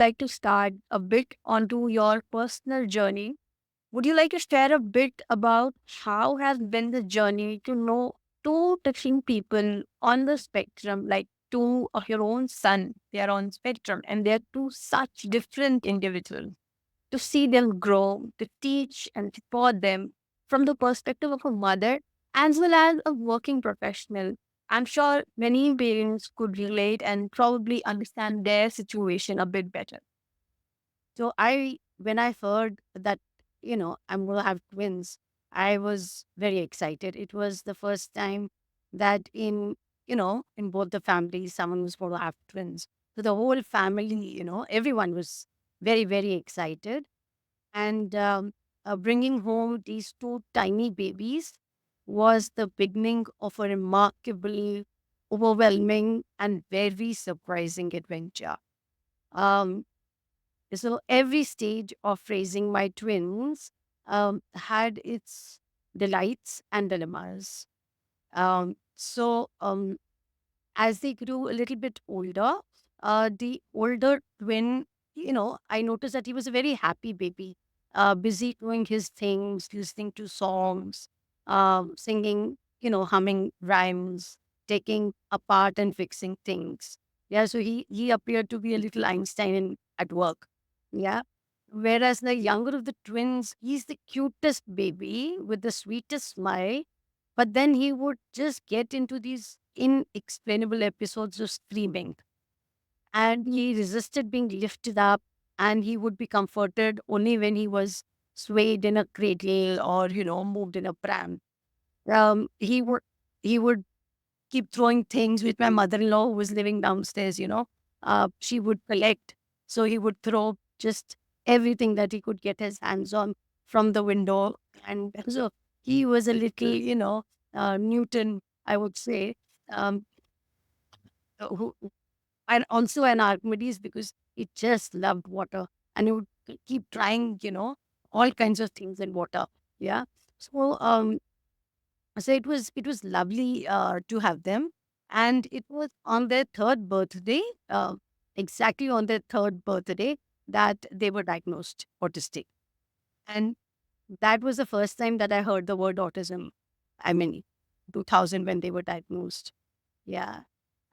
Like to start a bit onto your personal journey. Would you like to share a bit about how has been the journey to know two different people on the spectrum, like two of your own son, they are on spectrum and they're two such different individuals. To see them grow, to teach and support them from the perspective of a mother as well as a working professional. I'm sure many parents could relate and probably understand their situation a bit better. So when I heard that, I'm going to have twins, I was very excited. It was the first time that in both the families, someone was going to have twins. So the whole family, everyone was very, very excited. And bringing home these two tiny babies was the beginning of a remarkable, overwhelming, and very surprising adventure. Um, so every stage of raising my twins had its delights and dilemmas. So as they grew a little bit older, the older twin, I noticed that he was a very happy baby, busy doing his things, listening to songs, singing, humming rhymes, taking apart and fixing things. Yeah, so he appeared to be a little Einstein at work. Yeah. Whereas the younger of the twins, he's the cutest baby with the sweetest smile, but then he would just get into these inexplainable episodes of screaming. And he resisted being lifted up, and he would be comforted only when he was swayed in a cradle or, moved in a pram. He would keep throwing things with my mother-in-law who was living downstairs. She would collect. So he would throw just everything that he could get his hands on from the window. And so he was a little, Newton, I would say, um, who, and also an Archimedes because he just loved water and he would keep trying, all kinds of things in water. Yeah. So it was lovely to have them, and it was on their third birthday, exactly on their third birthday, that they were diagnosed autistic, and that was the first time that I heard the word autism. I mean, 2000 when they were diagnosed. Yeah.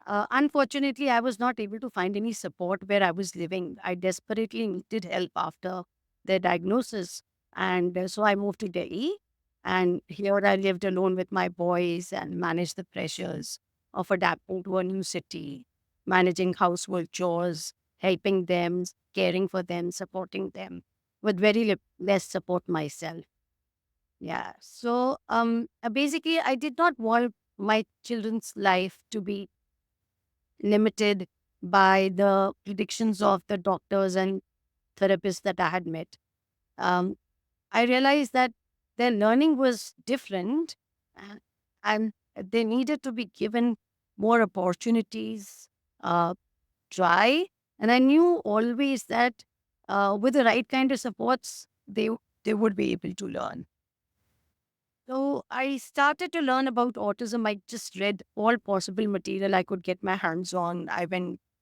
Unfortunately, I was not able to find any support where I was living. I desperately needed help after their diagnosis. And so I moved to Delhi. And here I lived alone with my boys and managed the pressures of adapting to a new city, managing household chores, helping them, caring for them, supporting them, with very less support myself. Yeah. So basically, I did not want my children's life to be limited by the predictions of the doctors and therapists that I had met. Um, I realized that their learning was different, uh, and they needed to be given more opportunities, uh, try. And I knew always that with the right kind of supports, they would be able to learn. So I started to learn about autism. I just read all possible material I could get my hands on. I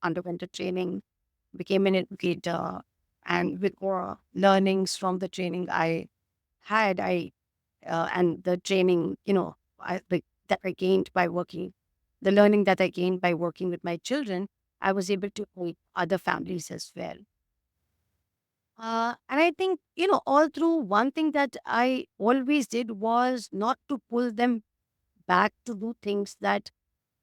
underwent a training, became an educator, and with more learnings from the training I had, and the training, that I gained by working, the learning that I gained by working with my children, I was able to help other families as well. And I think, all through one thing that I always did was not to pull them back to do things that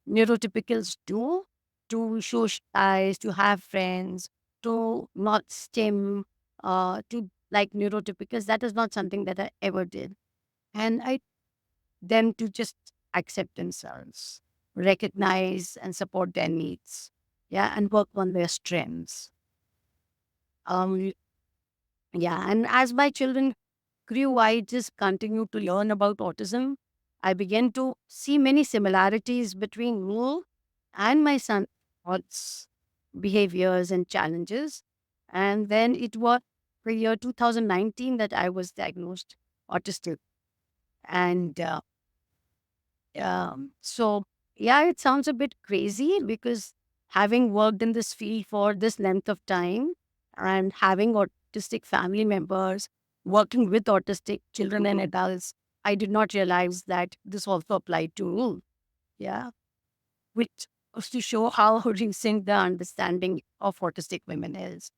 neurotypicals do, to socialize, to have friends, to not stim, to like neurotypicals. That is not something that I ever did. And I them to just accept themselves, recognize and support their needs, yeah, and work on their strengths. Um, yeah, and as my children grew, I just continued to learn about autism. I began to see many similarities between me and my son's thoughts, behaviors, and challenges. And then it was the year 2019 that I was diagnosed autistic. And so, yeah, it sounds a bit crazy because having worked in this field for this length of time, and having autistic family members, working with autistic children and adults, I did not realize that this also applied to me. Yeah. Which goes to show how recent the understanding of autistic women is.